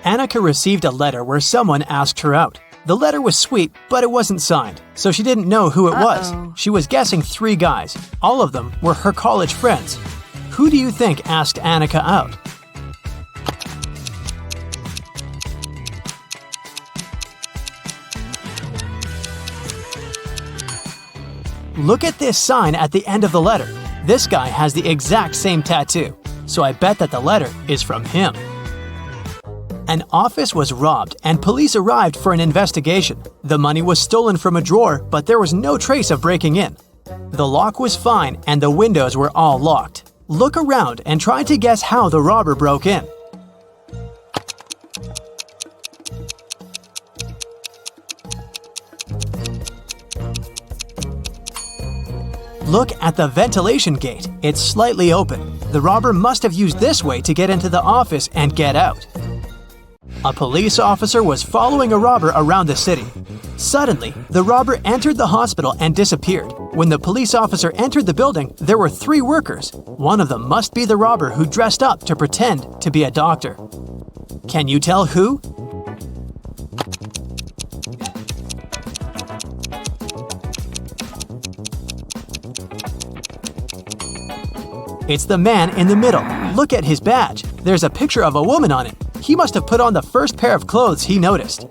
Annika received a letter where someone asked her out. The letter was sweet, but it wasn't signed, so she didn't know who it was. She was guessing 3 guys. All of them were her college friends. Who do you think asked Annika out? Look at this sign at the end of the letter. This guy has the exact same tattoo, so I bet that the letter is from him. An office was robbed and police arrived for an investigation. The money was stolen from a drawer, but there was no trace of breaking in. The lock was fine and the windows were all locked. Look around and try to guess how the robber broke in. Look at the ventilation gate. It's slightly open. The robber must have used this way to get into the office and get out. A police officer was following a robber around the city. Suddenly, the robber entered the hospital and disappeared. When the police officer entered the building, there were 3 workers. One of them must be the robber who dressed up to pretend to be a doctor. Can you tell who? It's the man in the middle. Look at his badge. There's a picture of a woman on it. He must have put on the first pair of clothes he noticed.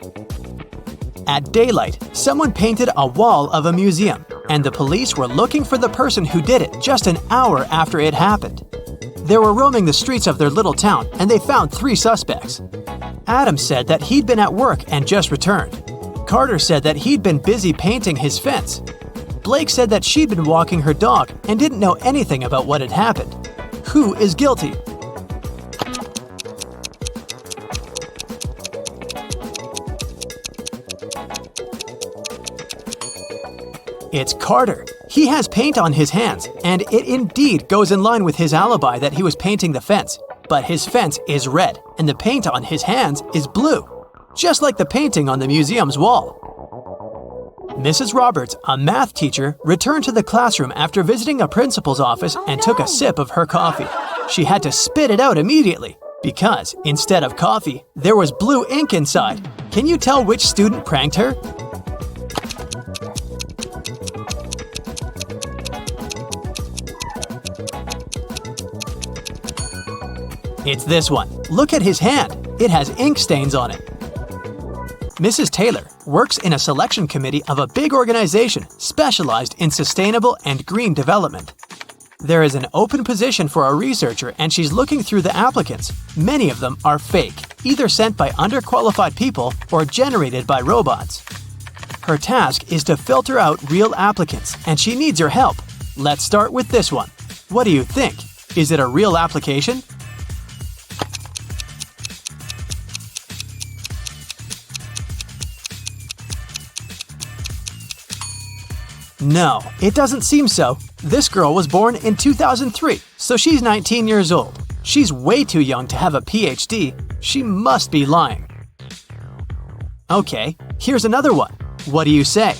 At daylight, someone painted a wall of a museum, and the police were looking for the person who did it just an hour after it happened. They were roaming the streets of their little town, and they found 3 suspects. Adam said that he'd been at work and just returned. Carter said that he'd been busy painting his fence. Blake said that she'd been walking her dog and didn't know anything about what had happened. Who is guilty? It's Carter. He has paint on his hands, and it indeed goes in line with his alibi that he was painting the fence. But his fence is red, and the paint on his hands is blue, just like the painting on the museum's wall. Mrs. Roberts, a math teacher, returned to the classroom after visiting a principal's office and took a sip of her coffee. She had to spit it out immediately because, instead of coffee, there was blue ink inside. Can you tell which student pranked her? It's this one. Look at his hand. It has ink stains on it. Mrs. Taylor works in a selection committee of a big organization specialized in sustainable and green development. There is an open position for a researcher and she's looking through the applicants. Many of them are fake, either sent by underqualified people or generated by robots. Her task is to filter out real applicants and she needs your help. Let's start with this one. What do you think? Is it a real application? No, it doesn't seem so. This girl was born in 2003, so she's 19 years old. She's way too young to have a PhD. She must be lying. Okay, here's another one. What do you say?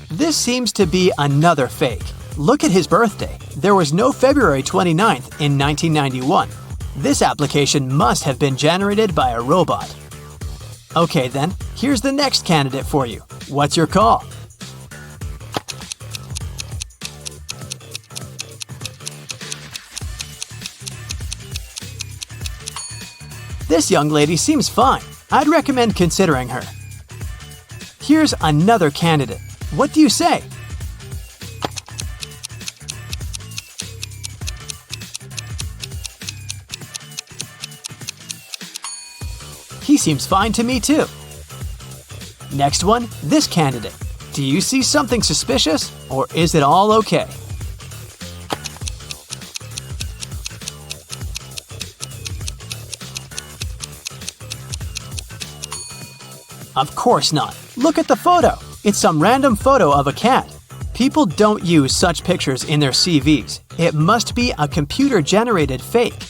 This seems to be another fake. Look at his birthday. There was no February 29th in 1991. This application must have been generated by a robot. Okay then, here's the next candidate for you. What's your call? This young lady seems fine. I'd recommend considering her. Here's another candidate. What do you say? He seems fine to me too. Next one, this candidate. Do you see something suspicious, or is it all okay? Of course not. Look at the photo. It's some random photo of a cat. People don't use such pictures in their CVs. It must be a computer-generated fake.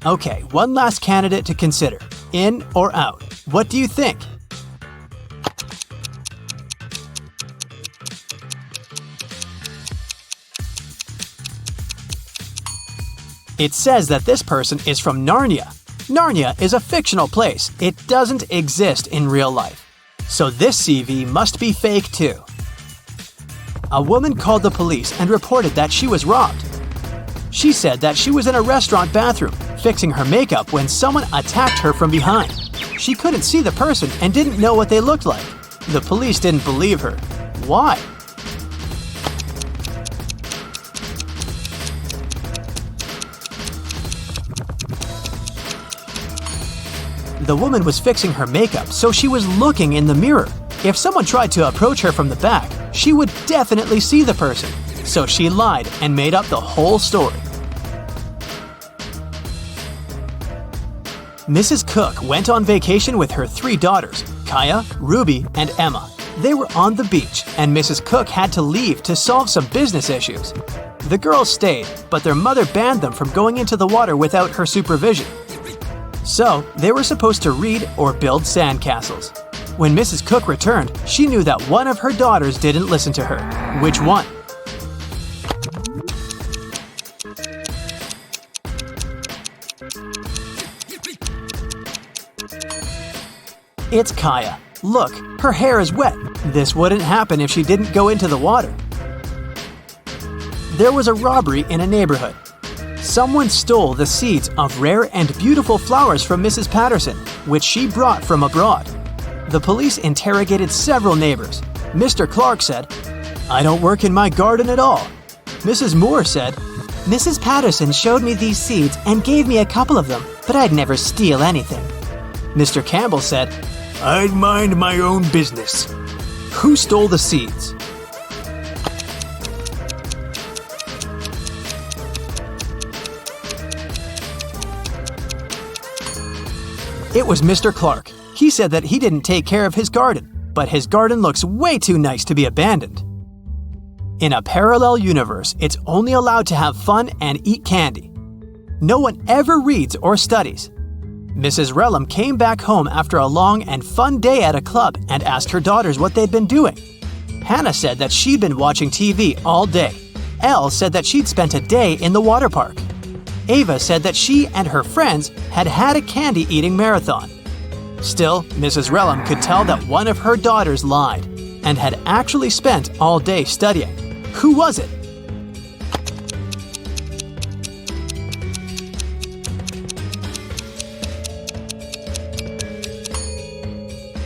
Okay, one last candidate to consider. In or out? What do you think? It says that this person is from Narnia. Narnia is a fictional place. It doesn't exist in real life. So this CV must be fake too. A woman called the police and reported that she was robbed. She said that she was in a restaurant bathroom, fixing her makeup when someone attacked her from behind. She couldn't see the person and didn't know what they looked like. The police didn't believe her. Why? The woman was fixing her makeup, so she was looking in the mirror. If someone tried to approach her from the back, she would definitely see the person. So she lied and made up the whole story. Mrs. Cook went on vacation with her 3 daughters, Kaya, Ruby, and Emma. They were on the beach, and Mrs. Cook had to leave to solve some business issues. The girls stayed, but their mother banned them from going into the water without her supervision. So, they were supposed to read or build sandcastles. When Mrs. Cook returned, she knew that one of her daughters didn't listen to her. Which one? It's Kaya. Look, her hair is wet. This wouldn't happen if she didn't go into the water. There was a robbery in a neighborhood. Someone stole the seeds of rare and beautiful flowers from Mrs. Patterson, which she brought from abroad. The police interrogated several neighbors. Mr. Clark said, "I don't work in my garden at all." Mrs. Moore said, "Mrs. Patterson showed me these seeds and gave me a couple of them, but I'd never steal anything." Mr. Campbell said, "I'd mind my own business." Who stole the seeds? It was Mr. Clark. He said that he didn't take care of his garden, but his garden looks way too nice to be abandoned. In a parallel universe, it's only allowed to have fun and eat candy. No one ever reads or studies. Mrs. Relham came back home after a long and fun day at a club and asked her daughters what they'd been doing. Hannah said that she'd been watching TV all day. Elle said that she'd spent a day in the water park. Ava said that she and her friends had had a candy-eating marathon. Still, Mrs. Relham could tell that one of her daughters lied and had actually spent all day studying. Who was it?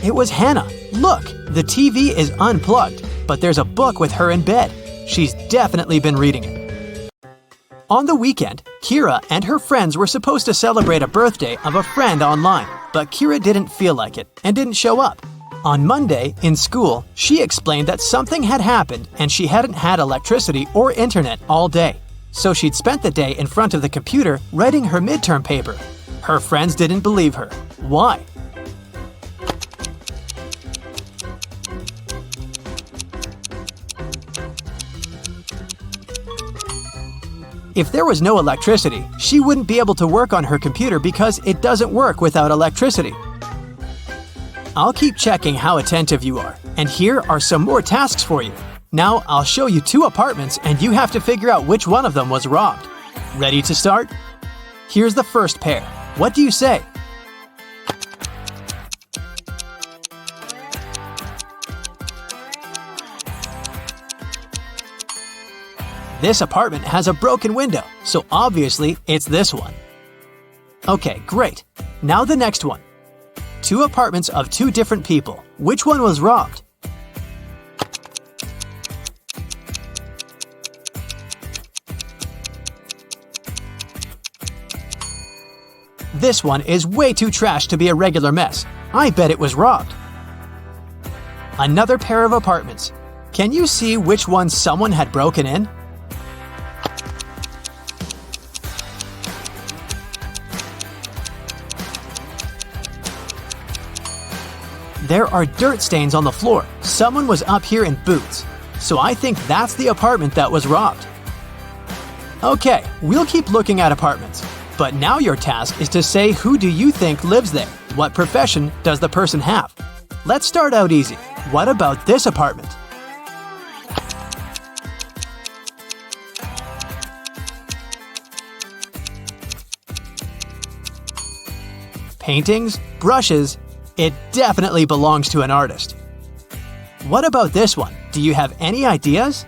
It was Hannah. Look, the TV is unplugged, but there's a book with her in bed. She's definitely been reading it. On the weekend, Kira and her friends were supposed to celebrate a birthday of a friend online, but Kira didn't feel like it and didn't show up. On Monday, in school, she explained that something had happened and she hadn't had electricity or internet all day. So she'd spent the day in front of the computer writing her midterm paper. Her friends didn't believe her. Why? If there was no electricity, she wouldn't be able to work on her computer because it doesn't work without electricity. I'll keep checking how attentive you are, and here are some more tasks for you. Now I'll show you 2 apartments and you have to figure out which one of them was robbed. Ready to start? Here's the first pair. What do you say? This apartment has a broken window, so obviously it's this one. Okay, great. Now the next one. 2 apartments of 2 different people. Which one was robbed? This one is way too trash to be a regular mess. I bet it was robbed. Another pair of apartments. Can you see which one someone had broken in? There are dirt stains on the floor. Someone was up here in boots. So I think that's the apartment that was robbed. Okay, we'll keep looking at apartments. But now your task is to say who do you think lives there? What profession does the person have? Let's start out easy. What about this apartment? paintings, brushes. It definitely belongs to an artist. What about this one? Do you have any ideas?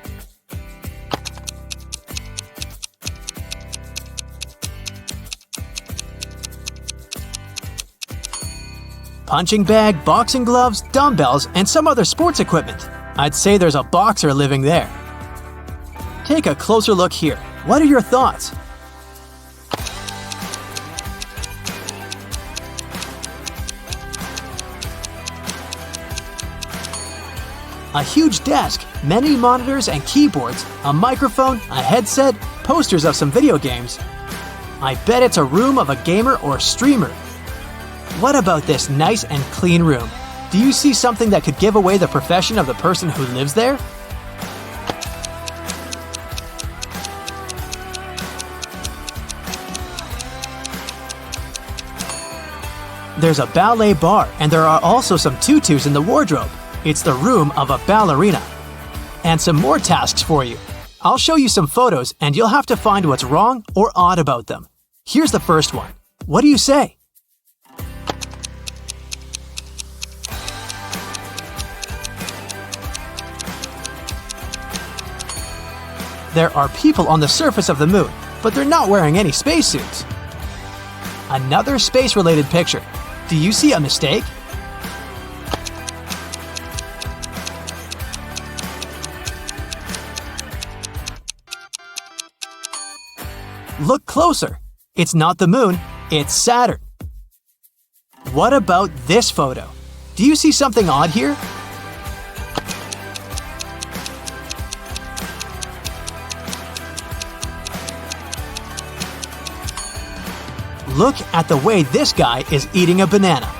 Punching bag, boxing gloves, dumbbells, and some other sports equipment. I'd say there's a boxer living there. Take a closer look here. What are your thoughts? A huge desk, many monitors and keyboards, a microphone, a headset, posters of some video games. I bet it's a room of a gamer or streamer. What about this nice and clean room? Do you see something that could give away the profession of the person who lives there? There's a ballet bar, and there are also some tutus in the wardrobe. It's the room of a ballerina. And some more tasks for you. I'll show you some photos, and you'll have to find what's wrong or odd about them. Here's the first one. What do you say? There are people on the surface of the moon, but they're not wearing any spacesuits. Another space-related picture. Do you see a mistake? Look closer. It's not the moon, it's Saturn. What about this photo? Do you see something odd here? Look at the way this guy is eating a banana.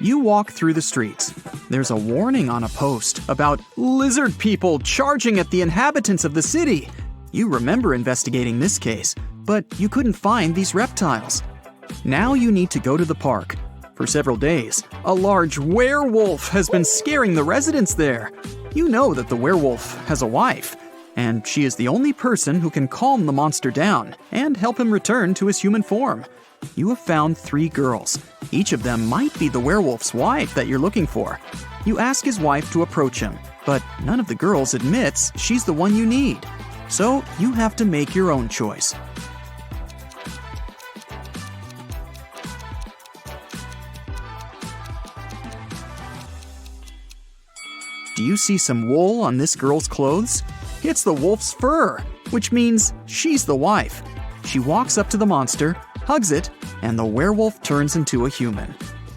You walk through the streets. There's a warning on a post about lizard people charging at the inhabitants of the city. You remember investigating this case, but you couldn't find these reptiles. Now you need to go to the park. For several days, a large werewolf has been scaring the residents there. You know that the werewolf has a wife, and she is the only person who can calm the monster down and help him return to his human form. You have found 3 girls. Each of them might be the werewolf's wife that you're looking for. You ask his wife to approach him, but none of the girls admits she's the one you need. So you have to make your own choice. Do you see some wool on this girl's clothes? It's the wolf's fur, which means she's the wife. She walks up to the monster, hugs it, and the werewolf turns into a human.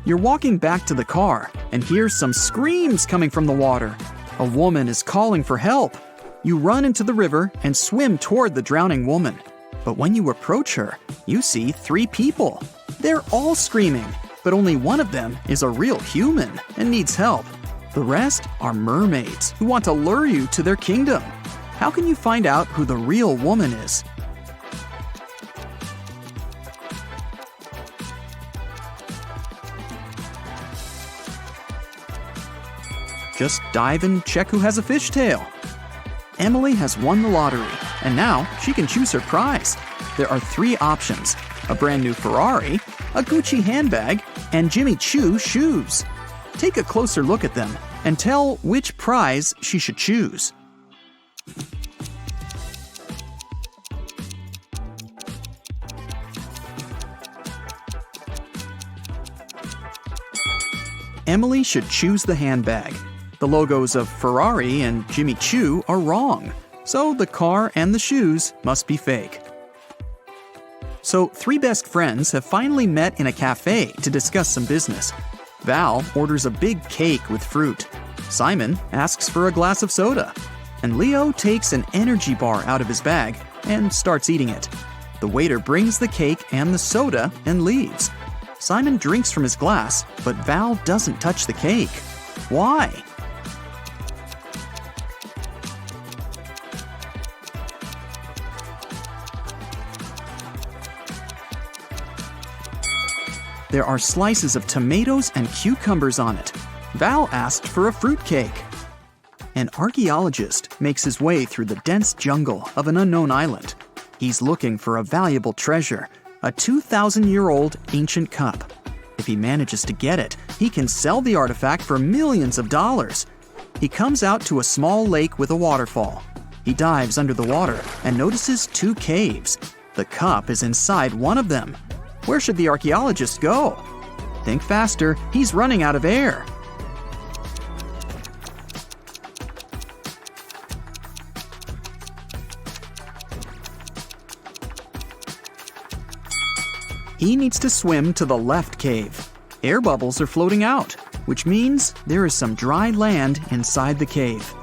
You're walking back to the car and hear some screams coming from the water. A woman is calling for help. You run into the river and swim toward the drowning woman. But when you approach her, you see 3 people. They're all screaming, but only one of them is a real human and needs help. The rest are mermaids who want to lure you to their kingdom. How can you find out who the real woman is? Just dive and check who has a fishtail. Emily has won the lottery, and now she can choose her prize. There are 3 options: a brand new Ferrari, a Gucci handbag, and Jimmy Choo shoes. Take a closer look at them and tell which prize she should choose. Emily should choose the handbag. The logos of Ferrari and Jimmy Choo are wrong, so the car and the shoes must be fake. So 3 best friends have finally met in a cafe to discuss some business. Val orders a big cake with fruit. Simon asks for a glass of soda. And Leo takes an energy bar out of his bag and starts eating it. The waiter brings the cake and the soda and leaves. Simon drinks from his glass, but Val doesn't touch the cake. Why? There are slices of tomatoes and cucumbers on it. Val asked for a fruitcake. An archaeologist makes his way through the dense jungle of an unknown island. He's looking for a valuable treasure, a 2,000-year-old ancient cup. If he manages to get it, he can sell the artifact for millions of dollars. He comes out to a small lake with a waterfall. He dives under the water and notices 2 caves. The cup is inside one of them. Where should the archaeologist go? Think faster, he's running out of air. He needs to swim to the left cave. Air bubbles are floating out, which means there is some dry land inside the cave.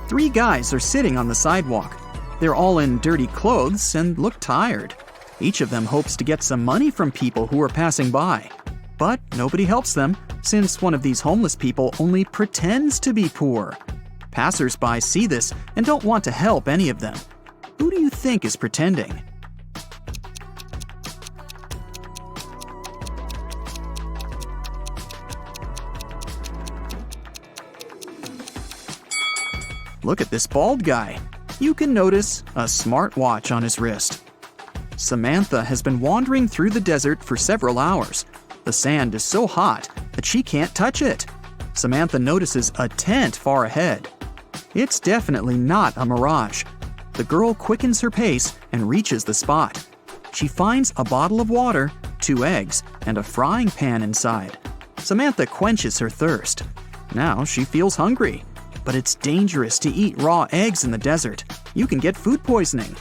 3 guys are sitting on the sidewalk. They're all in dirty clothes and look tired. Each of them hopes to get some money from people who are passing by. But nobody helps them, since one of these homeless people only pretends to be poor. Passers-by see this and don't want to help any of them. Who do you think is pretending? Look at this bald guy. You can notice a smartwatch on his wrist. Samantha has been wandering through the desert for several hours. The sand is so hot that she can't touch it. Samantha notices a tent far ahead. It's definitely not a mirage. The girl quickens her pace and reaches the spot. She finds a bottle of water, 2 eggs, and a frying pan inside. Samantha quenches her thirst. Now she feels hungry. But it's dangerous to eat raw eggs in the desert. You can get food poisoning.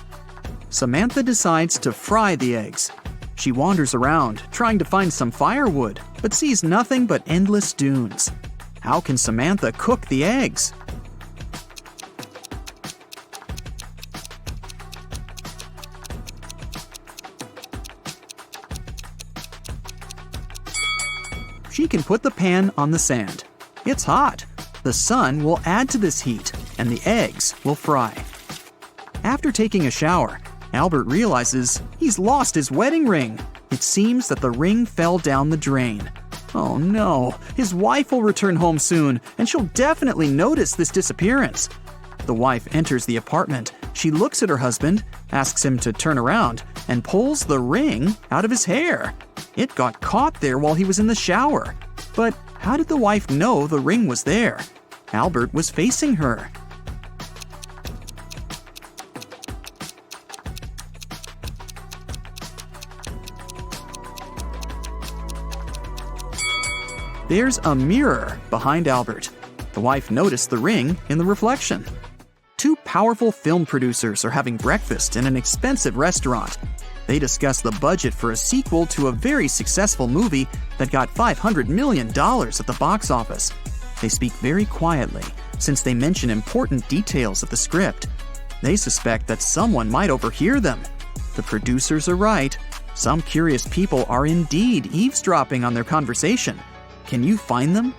Samantha decides to fry the eggs. She wanders around, trying to find some firewood, but sees nothing but endless dunes. How can Samantha cook the eggs? She can put the pan on the sand. It's hot. The sun will add to this heat, and the eggs will fry. After taking a shower, Albert realizes he's lost his wedding ring. It seems that the ring fell down the drain. Oh no, his wife will return home soon, and she'll definitely notice this disappearance. The wife enters the apartment. She looks at her husband, asks him to turn around, and pulls the ring out of his hair. It got caught there while he was in the shower. But how did the wife know the ring was there? Albert was facing her. There's a mirror behind Albert. The wife noticed the ring in the reflection. 2 powerful film producers are having breakfast in an expensive restaurant. They discuss the budget for a sequel to a very successful movie that got $500 million at the box office. They speak very quietly, since they mention important details of the script. They suspect that someone might overhear them. The producers are right. Some curious people are indeed eavesdropping on their conversation. Can you find them?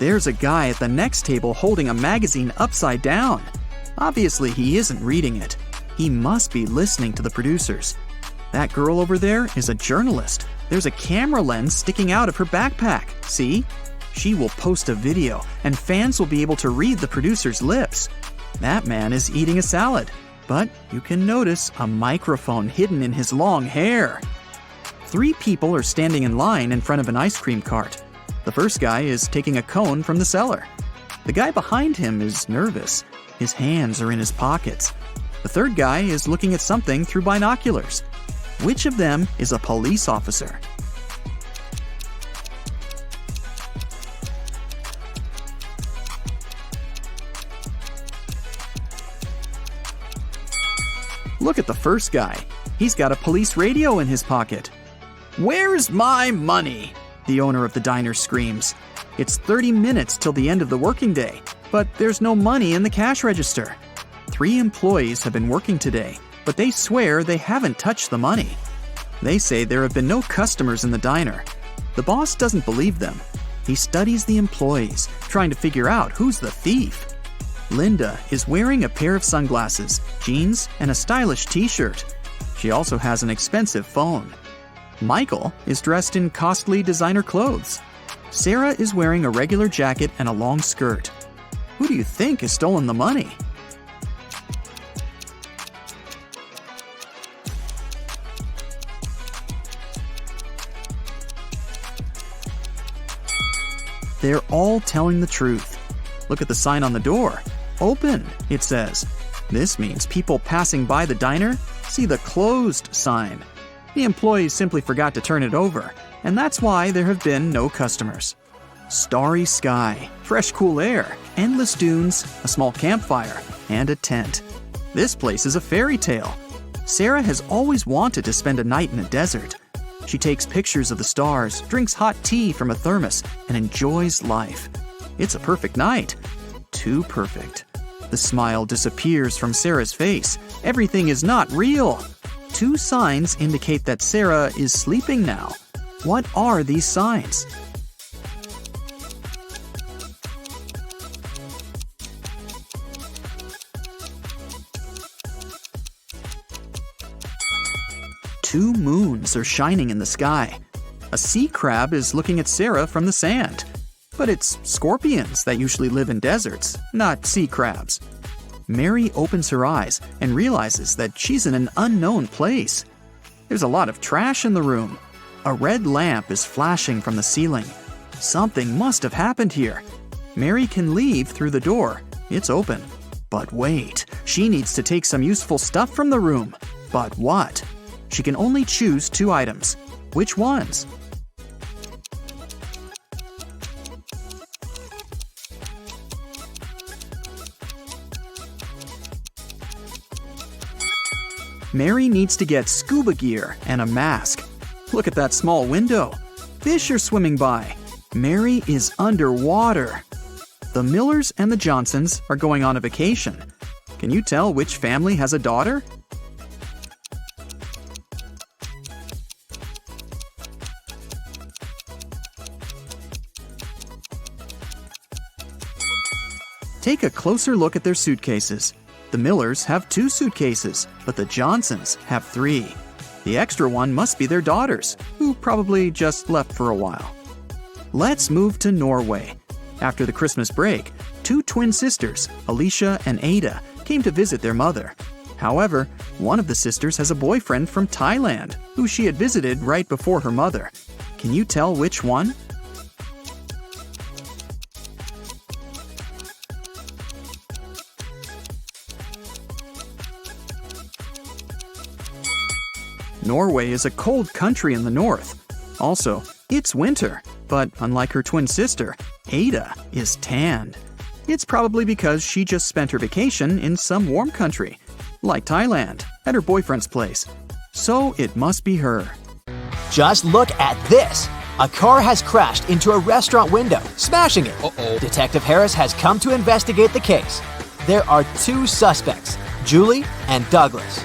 There's a guy at the next table holding a magazine upside down. Obviously, he isn't reading it. He must be listening to the producers. That girl over there is a journalist. There's a camera lens sticking out of her backpack. See? She will post a video, and fans will be able to read the producer's lips. That man is eating a salad, but you can notice a microphone hidden in his long hair. 3 people are standing in line in front of an ice cream cart. The first guy is taking a cone from the seller. The guy behind him is nervous. His hands are in his pockets. The third guy is looking at something through binoculars. Which of them is a police officer? Look at the first guy. He's got a police radio in his pocket. "Where's my money?" the owner of the diner screams. It's 30 minutes till the end of the working day, but there's no money in the cash register. 3 employees have been working today, but they swear they haven't touched the money. They say there have been no customers in the diner. The boss doesn't believe them. He studies the employees, trying to figure out who's the thief. Linda is wearing a pair of sunglasses, jeans, and a stylish t-shirt. She also has an expensive phone. Michael is dressed in costly designer clothes. Sarah is wearing a regular jacket and a long skirt. Who do you think has stolen the money? They're all telling the truth. Look at the sign on the door. Open, it says. This means people passing by the diner see the closed sign. The employees simply forgot to turn it over, and that's why there have been no customers. Starry sky, fresh cool air, endless dunes, a small campfire, and a tent. This place is a fairy tale. Sarah has always wanted to spend a night in a desert. She takes pictures of the stars, drinks hot tea from a thermos, and enjoys life. It's a perfect night. Too perfect. The smile disappears from Sarah's face. Everything is not real. 2 signs indicate that Sarah is sleeping now. What are these signs? Two moons are shining in the sky. A sea crab is looking at Sarah from the sand. But it's scorpions that usually live in deserts, not sea crabs. Mary opens her eyes and realizes that she's in an unknown place. There's a lot of trash in the room. A red lamp is flashing from the ceiling. Something must have happened here. Mary can leave through the door. It's open. But wait, she needs to take some useful stuff from the room. But what? She can only choose 2 items. Which ones? Mary needs to get scuba gear and a mask. Look at that small window. Fish are swimming by. Mary is underwater. The Millers and the Johnsons are going on a vacation. Can you tell which family has a daughter? Take a closer look at their suitcases. The Millers have 2 suitcases, but the Johnsons have 3. The extra one must be their daughters, who probably just left for a while. Let's move to Norway. After the Christmas break, 2 twin sisters, Alicia and Ada, came to visit their mother. However, one of the sisters has a boyfriend from Thailand, who she had visited right before her mother. Can you tell which one? Norway is a cold country in the north. Also, it's winter, but unlike her twin sister, Ada is tanned. It's probably because she just spent her vacation in some warm country, like Thailand, at her boyfriend's place. So it must be her. Just look at this! A car has crashed into a restaurant window, smashing it. Detective Harris has come to investigate the case. There are 2 suspects, Julie and Douglas.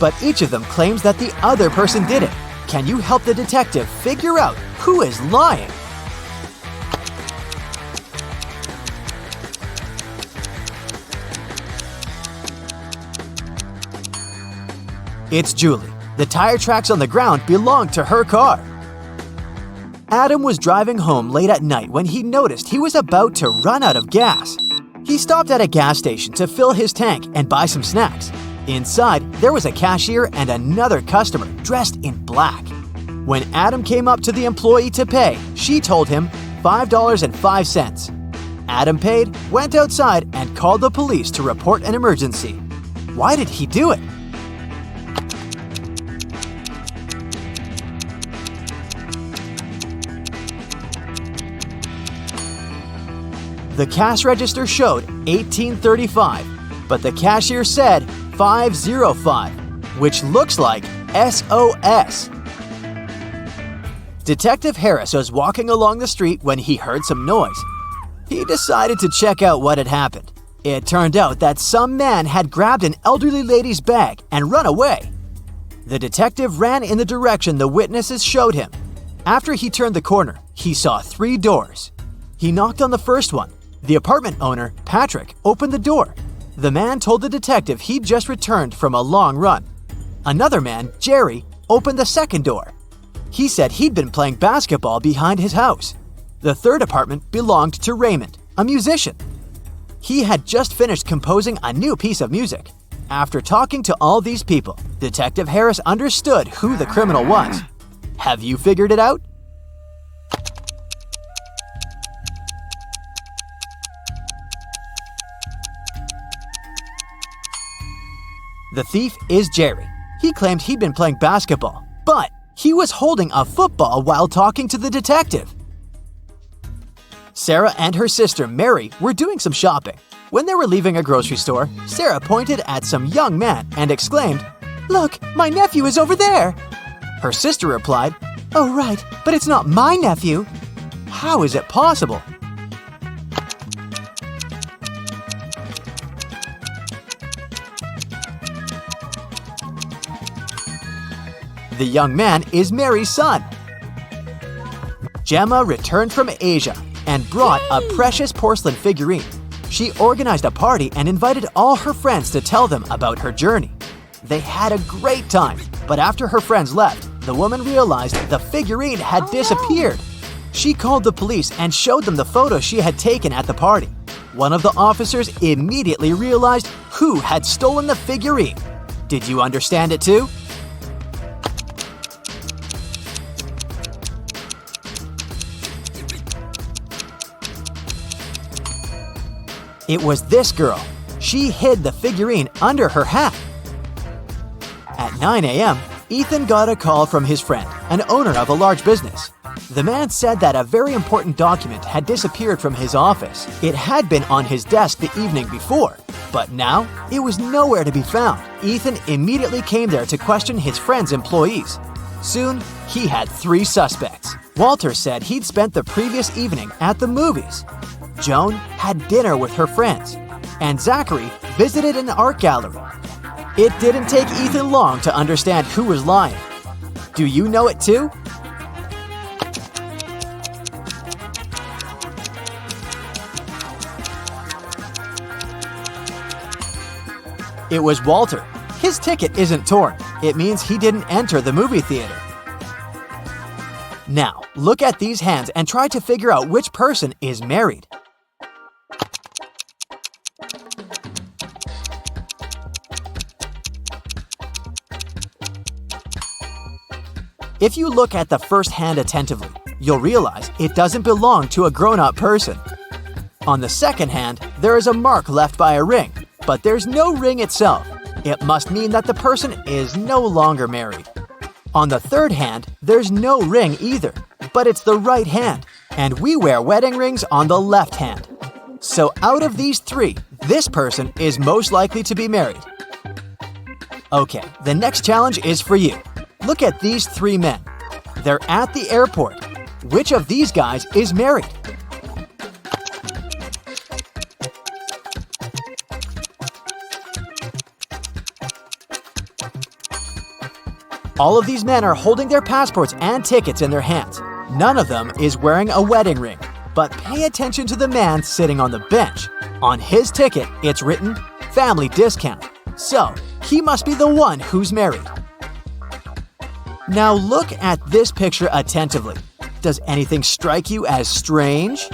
But each of them claims that the other person did it. Can you help the detective figure out who is lying? It's Julie. The tire tracks on the ground belong to her car. Adam was driving home late at night when he noticed he was about to run out of gas. He stopped at a gas station to fill his tank and buy some snacks. Inside, there was a cashier and another customer dressed in black. When Adam came up to the employee to pay, she told him $5.05. Adam paid, went outside, and called the police to report an emergency. Why did he do it? The cash register showed $18.35, but the cashier said $5.05, which looks like SOS. Detective Harris was walking along the street when he heard some noise. He decided to check out what had happened. It turned out that some man had grabbed an elderly lady's bag and run away. The detective ran in the direction the witnesses showed him. After he turned the corner, he saw 3 doors. He knocked on the first one. The apartment owner, Patrick, opened the door. The man told the detective he'd just returned from a long run. Another man, Jerry, opened the second door. He said he'd been playing basketball behind his house. The third apartment belonged to Raymond, a musician. He had just finished composing a new piece of music. After talking to all these people, Detective Harris understood who the criminal was. Have you figured it out? The thief is Jerry. He claimed he'd been playing basketball, but he was holding a football while talking to the detective. Sarah and her sister Mary were doing some shopping. When they were leaving a grocery store, Sarah pointed at some young man and exclaimed, "Look, my nephew is over there!" Her sister replied, "Oh right, but it's not my nephew." How is it possible? The young man is Mary's son. Gemma returned from Asia and brought a precious porcelain figurine. She organized a party and invited all her friends to tell them about her journey. They had a great time, but after her friends left, the woman realized the figurine had disappeared. She called the police and showed them the photos she had taken at the party. One of the officers immediately realized who had stolen the figurine. Did you understand it too? It was this girl. She hid the figurine under her hat. At 9 a.m., Ethan got a call from his friend, an owner of a large business. The man said that a very important document had disappeared from his office. It had been on his desk the evening before, but now it was nowhere to be found. Ethan immediately came there to question his friend's employees. Soon, he had 3 suspects. Walter said he'd spent the previous evening at the movies. Joan had dinner with her friends, and Zachary visited an art gallery. It didn't take Ethan long to understand who was lying. Do you know it too? It was Walter. His ticket isn't torn. It means he didn't enter the movie theater. Now, look at these hands and try to figure out which person is married. If you look at the first hand attentively, you'll realize it doesn't belong to a grown-up person. On the second hand, there is a mark left by a ring, but there's no ring itself. It must mean that the person is no longer married. On the third hand, there's no ring either, but it's the right hand, and we wear wedding rings on the left hand. So out of these 3, this person is most likely to be married. Okay, the next challenge is for you. Look at these 3 men. They're at the airport. Which of these guys is married? All of these men are holding their passports and tickets in their hands. None of them is wearing a wedding ring. But pay attention to the man sitting on the bench. On his ticket, it's written, "Family discount." So, he must be the one who's married. Now look at this picture attentively. Does anything strike you as strange?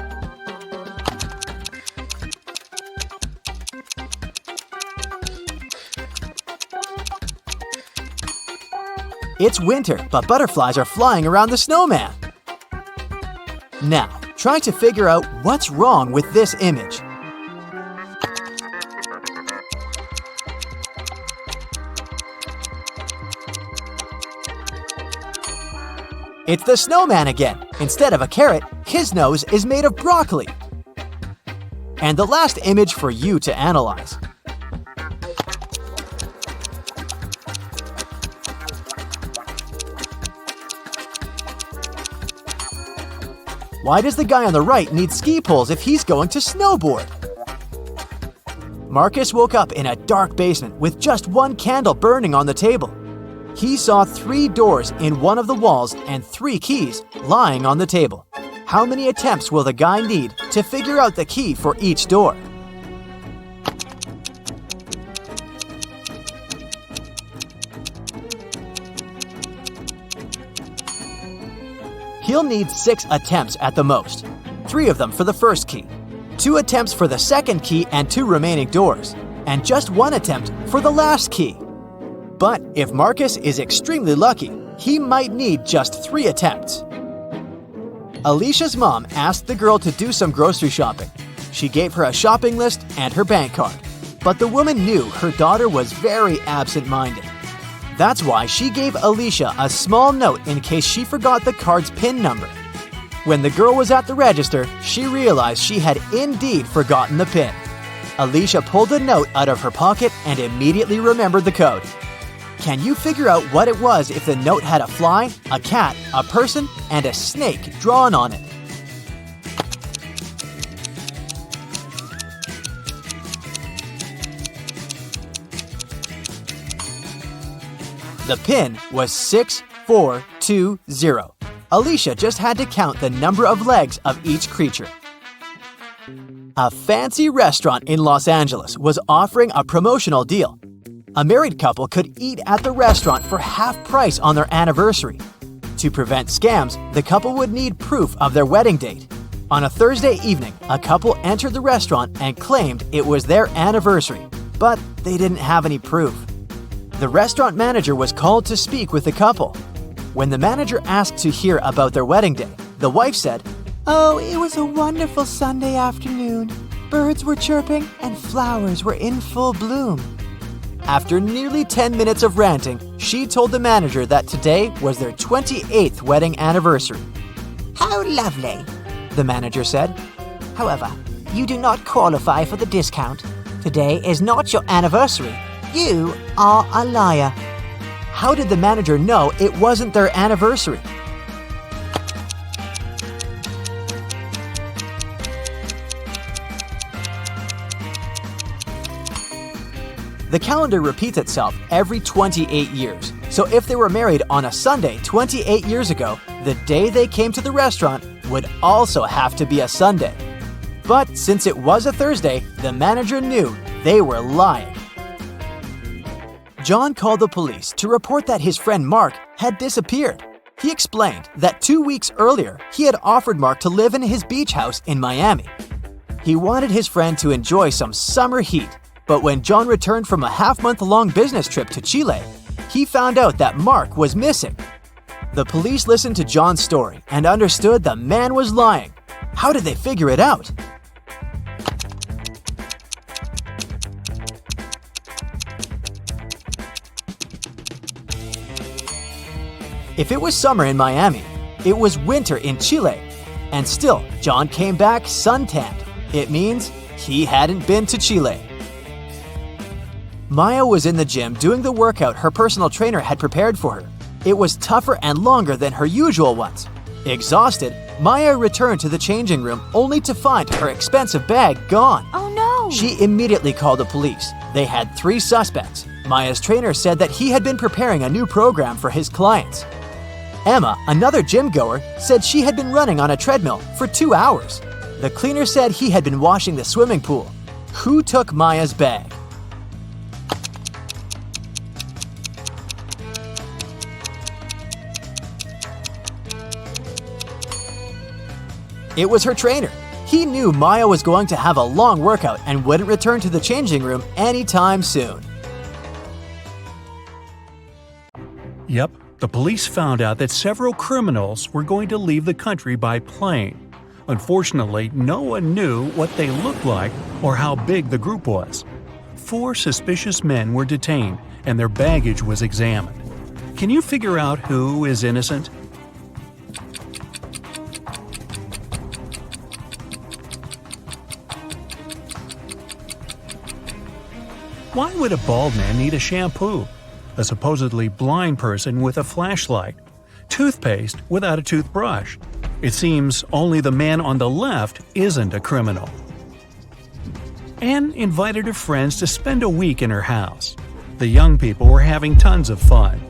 It's winter, but butterflies are flying around the snowman. Now, try to figure out what's wrong with this image. It's the snowman again. Instead of a carrot, his nose is made of broccoli. And the last image for you to analyze. Why does the guy on the right need ski poles if he's going to snowboard? Marcus woke up in a dark basement with just one candle burning on the table. He saw 3 doors in one of the walls and 3 keys lying on the table. How many attempts will the guy need to figure out the key for each door? He'll need 6 attempts at the most. 3 of them for the first key, 2 attempts for the second key and 2 remaining doors, and just 1 attempt for the last key. But if Marcus is extremely lucky, he might need just 3 attempts. Alicia's mom asked the girl to do some grocery shopping. She gave her a shopping list and her bank card. But the woman knew her daughter was very absent-minded. That's why she gave Alicia a small note in case she forgot the card's PIN number. When the girl was at the register, she realized she had indeed forgotten the PIN. Alicia pulled the note out of her pocket and immediately remembered the code. Can you figure out what it was if the note had a fly, a cat, a person, and a snake drawn on it? The PIN was 6420. Alicia just had to count the number of legs of each creature. A fancy restaurant in Los Angeles was offering a promotional deal. A married couple could eat at the restaurant for half price on their anniversary. To prevent scams, the couple would need proof of their wedding date. On a Thursday evening, a couple entered the restaurant and claimed it was their anniversary, but they didn't have any proof. The restaurant manager was called to speak with the couple. When the manager asked to hear about their wedding day, the wife said, "Oh, it was a wonderful Sunday afternoon. Birds were chirping and flowers were in full bloom." After nearly 10 minutes of ranting, she told the manager that today was their 28th wedding anniversary. "How lovely," the manager said. "However, you do not qualify for the discount. Today is not your anniversary. You are a liar." How did the manager know it wasn't their anniversary? The calendar repeats itself every 28 years, so if they were married on a Sunday 28 years ago, the day they came to the restaurant would also have to be a Sunday. But since it was a Thursday, the manager knew they were lying. John called the police to report that his friend Mark had disappeared. He explained that 2 weeks earlier, he had offered Mark to live in his beach house in Miami. He wanted his friend to enjoy some summer heat, but when John returned from a half-month-long business trip to Chile, he found out that Mark was missing. The police listened to John's story and understood the man was lying. How did they figure it out? If it was summer in Miami, it was winter in Chile. And still, John came back suntanned. It means he hadn't been to Chile. Maya was in the gym doing the workout her personal trainer had prepared for her. It was tougher and longer than her usual ones. Exhausted, Maya returned to the changing room only to find her expensive bag gone. Oh no! She immediately called the police. They had 3 suspects. Maya's trainer said that he had been preparing a new program for his clients. Emma, another gym goer, said she had been running on a treadmill for 2 hours. The cleaner said he had been washing the swimming pool. Who took Maya's bag? It was her trainer. He knew Maya was going to have a long workout and wouldn't return to the changing room anytime soon. Yep, the police found out that several criminals were going to leave the country by plane. Unfortunately, no one knew what they looked like or how big the group was. 4 suspicious men were detained and their baggage was examined. Can you figure out who is innocent? Why would a bald man need a shampoo? A supposedly blind person with a flashlight? Toothpaste without a toothbrush? It seems only the man on the left isn't a criminal. Anne invited her friends to spend a week in her house. The young people were having tons of fun.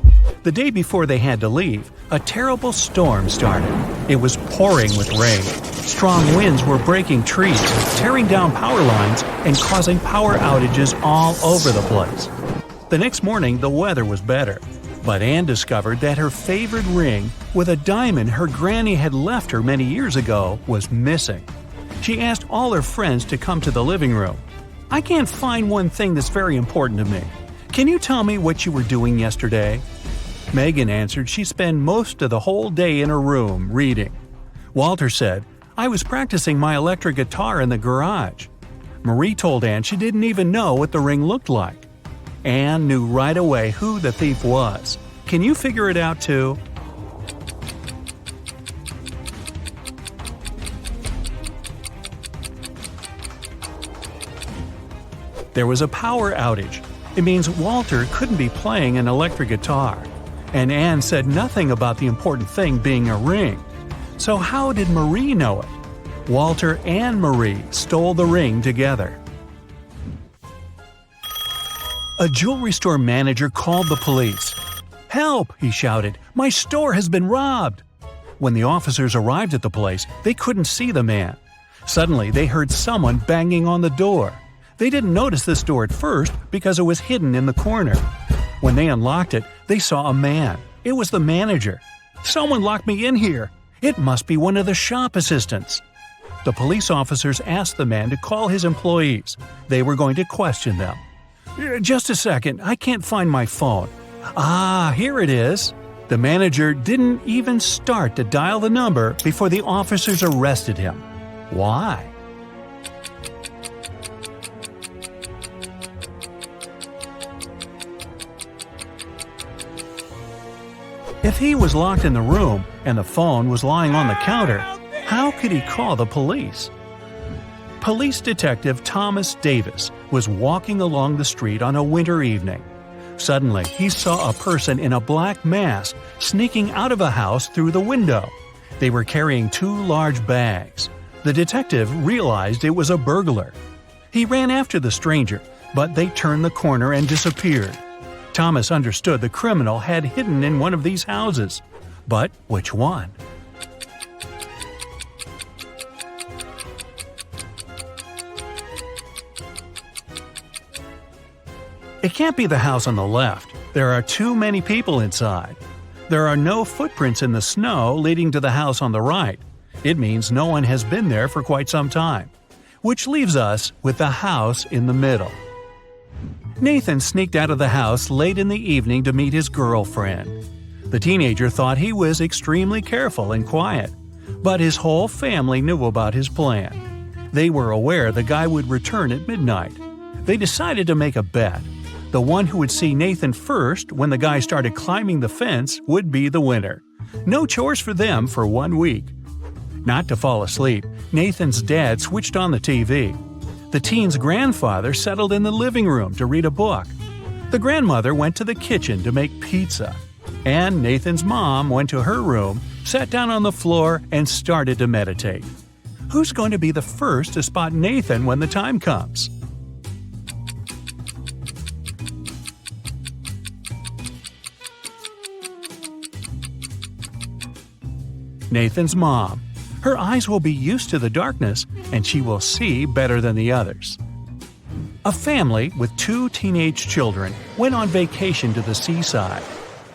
The day before they had to leave, a terrible storm started. It was pouring with rain. Strong winds were breaking trees, tearing down power lines, and causing power outages all over the place. The next morning, the weather was better. But Anne discovered that her favorite ring, with a diamond her granny had left her many years ago, was missing. She asked all her friends to come to the living room. "I can't find one thing that's very important to me. Can you tell me what you were doing yesterday?" Megan answered she spent most of the whole day in her room reading. Walter said, "I was practicing my electric guitar in the garage." Marie told Anne she didn't even know what the ring looked like. Anne knew right away who the thief was. Can you figure it out too? There was a power outage. It means Walter couldn't be playing an electric guitar. And Anne said nothing about the important thing being a ring. So how did Marie know it? Walter and Marie stole the ring together. A jewelry store manager called the police. "Help!" he shouted. "My store has been robbed!" When the officers arrived at the place, they couldn't see the man. Suddenly, they heard someone banging on the door. They didn't notice this door at first because it was hidden in the corner. When they unlocked it, they saw a man. It was the manager. "Someone locked me in here. It must be one of the shop assistants." The police officers asked the man to call his employees. They were going to question them. "Just a second, I can't find my phone." "Ah, here it is." The manager didn't even start to dial the number before the officers arrested him. Why? If he was locked in the room and the phone was lying on the counter, how could he call the police? Police Detective Thomas Davis was walking along the street on a winter evening. Suddenly, he saw a person in a black mask sneaking out of a house through the window. They were carrying 2 large bags. The detective realized it was a burglar. He ran after the stranger, but they turned the corner and disappeared. Thomas understood the criminal had hidden in one of these houses. But which one? It can't be the house on the left. There are too many people inside. There are no footprints in the snow leading to the house on the right. It means no one has been there for quite some time. Which leaves us with the house in the middle. Nathan sneaked out of the house late in the evening to meet his girlfriend. The teenager thought he was extremely careful and quiet, but his whole family knew about his plan. They were aware the guy would return at midnight. They decided to make a bet. The one who would see Nathan first when the guy started climbing the fence would be the winner. No chores for them for 1 week. Not to fall asleep, Nathan's dad switched on the TV. The teen's grandfather settled in the living room to read a book. The grandmother went to the kitchen to make pizza. And Nathan's mom went to her room, sat down on the floor, and started to meditate. Who's going to be the first to spot Nathan when the time comes? Nathan's mom. Her eyes will be used to the darkness, and she will see better than the others. A family with 2 teenage children went on vacation to the seaside.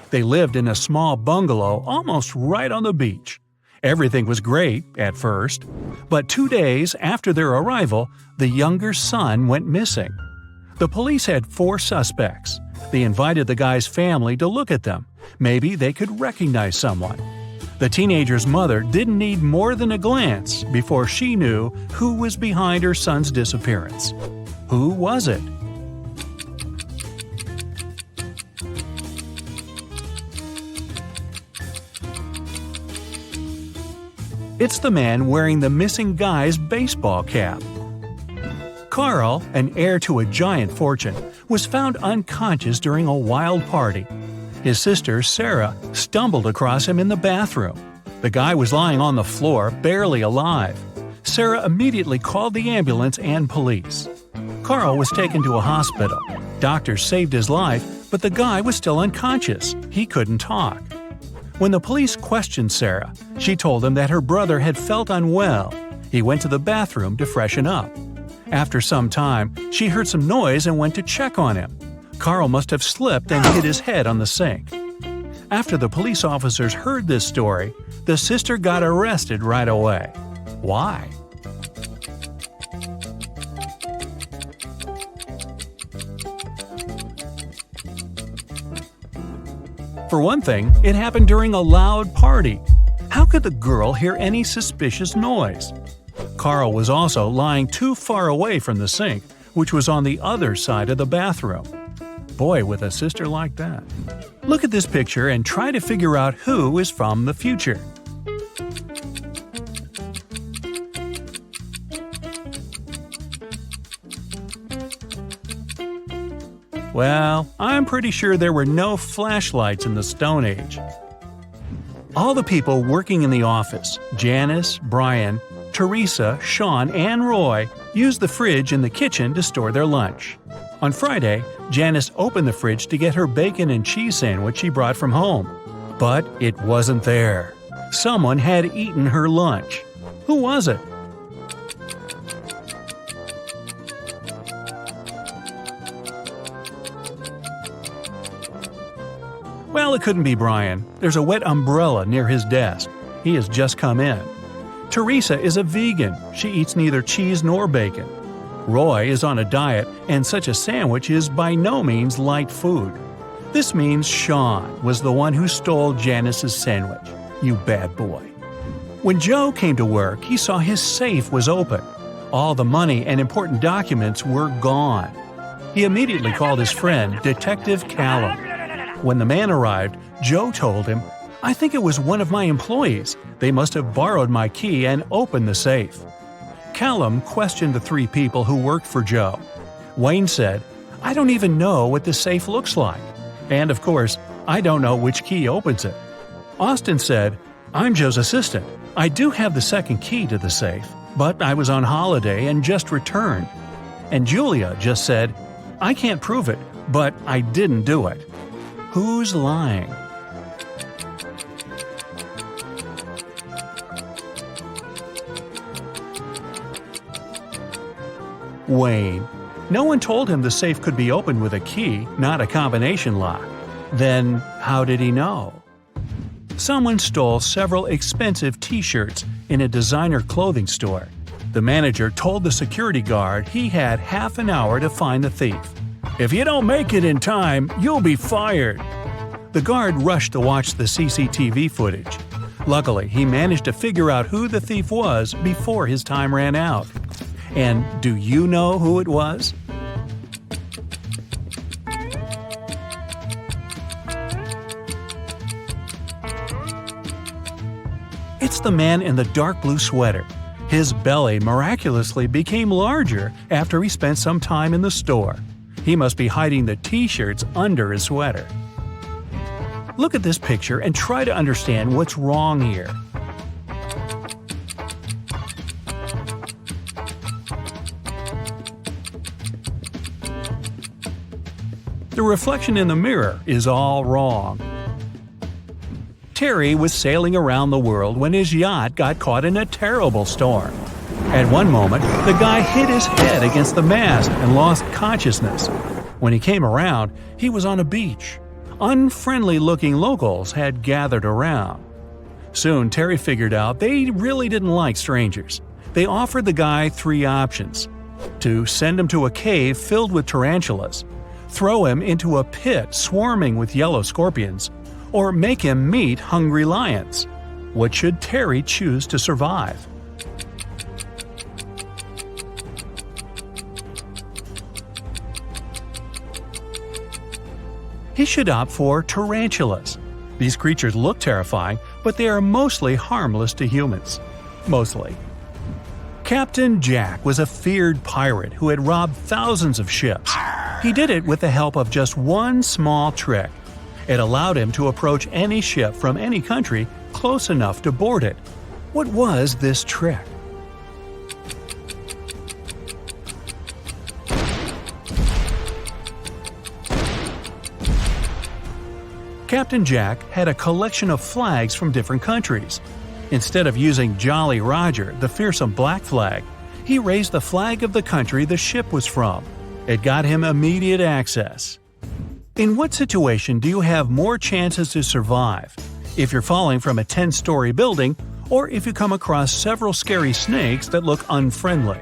They lived in a small bungalow almost right on the beach. Everything was great at first, but 2 days after their arrival, the younger son went missing. The police had 4 suspects. They invited the guy's family to look at them. Maybe they could recognize someone. The teenager's mother didn't need more than a glance before she knew who was behind her son's disappearance. Who was it? It's the man wearing the missing guy's baseball cap. Carl, an heir to a giant fortune, was found unconscious during a wild party. His sister, Sarah, stumbled across him in the bathroom. The guy was lying on the floor, barely alive. Sarah immediately called the ambulance and police. Carl was taken to a hospital. Doctors saved his life, but the guy was still unconscious. He couldn't talk. When the police questioned Sarah, she told them that her brother had felt unwell. He went to the bathroom to freshen up. After some time, she heard some noise and went to check on him. Carl must have slipped and hit his head on the sink. After the police officers heard this story, the sister got arrested right away. Why? For one thing, it happened during a loud party. How could the girl hear any suspicious noise? Carl was also lying too far away from the sink, which was on the other side of the bathroom. Boy, with a sister like that. Look at this picture and try to figure out who is from the future. Well, I'm pretty sure there were no flashlights in the Stone Age. All the people working in the office, Janice, Brian, Teresa, Sean, and Roy, used the fridge in the kitchen to store their lunch. On Friday, Janice opened the fridge to get her bacon and cheese sandwich she brought from home. But it wasn't there. Someone had eaten her lunch. Who was it? Well, it couldn't be Brian. There's a wet umbrella near his desk. He has just come in. Teresa is a vegan. She eats neither cheese nor bacon. Roy is on a diet, and such a sandwich is by no means light food. This means Sean was the one who stole Janice's sandwich. You bad boy. When Joe came to work, he saw his safe was open. All the money and important documents were gone. He immediately called his friend, Detective Callum. When the man arrived, Joe told him, "I think it was one of my employees. They must have borrowed my key and opened the safe." Callum questioned the three people who worked for Joe. Wayne said, "I don't even know what the safe looks like. And of course, I don't know which key opens it." Austin said, "I'm Joe's assistant. I do have the second key to the safe, but I was on holiday and just returned." And Julia just said, "I can't prove it, but I didn't do it." Who's lying? Wayne. No one told him the safe could be opened with a key, not a combination lock. Then, how did he know? Someone stole several expensive t-shirts in a designer clothing store. The manager told the security guard he had half an hour to find the thief. "If you don't make it in time, you'll be fired." The guard rushed to watch the CCTV footage. Luckily, he managed to figure out who the thief was before his time ran out. And do you know who it was? It's the man in the dark blue sweater. His belly miraculously became larger after he spent some time in the store. He must be hiding the t-shirts under his sweater. Look at this picture and try to understand what's wrong here. The reflection in the mirror is all wrong. Terry was sailing around the world when his yacht got caught in a terrible storm. At one moment, the guy hit his head against the mast and lost consciousness. When he came around, he was on a beach. Unfriendly-looking locals had gathered around. Soon, Terry figured out they really didn't like strangers. They offered the guy three options: to send him to a cave filled with tarantulas, throw him into a pit swarming with yellow scorpions, or make him meet hungry lions. What should Terry choose to survive? He should opt for tarantulas. These creatures look terrifying, but they are mostly harmless to humans. Mostly. Captain Jack was a feared pirate who had robbed thousands of ships. He did it with the help of just one small trick. It allowed him to approach any ship from any country close enough to board it. What was this trick? Captain Jack had a collection of flags from different countries. Instead of using Jolly Roger, the fearsome black flag, he raised the flag of the country the ship was from. It got him immediate access. In what situation do you have more chances to survive? If you're falling from a 10-story building, or if you come across several scary snakes that look unfriendly.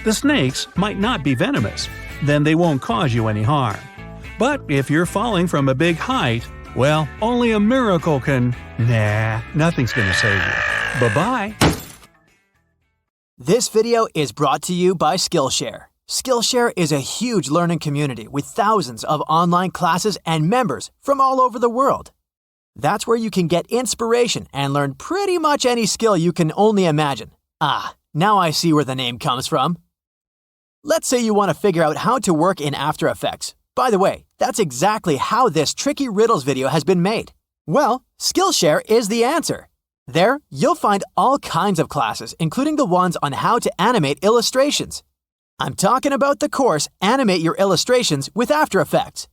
The snakes might not be venomous, then they won't cause you any harm. But if you're falling from a big height, well, only a miracle can… Nah, nothing's gonna save you. Bye-bye! This video is brought to you by Skillshare. Skillshare is a huge learning community with thousands of online classes and members from all over the world. That's where you can get inspiration and learn pretty much any skill you can only imagine. Ah, now I see where the name comes from. Let's say you want to figure out how to work in After Effects. By the way, that's exactly how this tricky riddles video has been made. Well, Skillshare is the answer. There, you'll find all kinds of classes, including the ones on how to animate illustrations. I'm talking about the course Animate Your Illustrations with After Effects,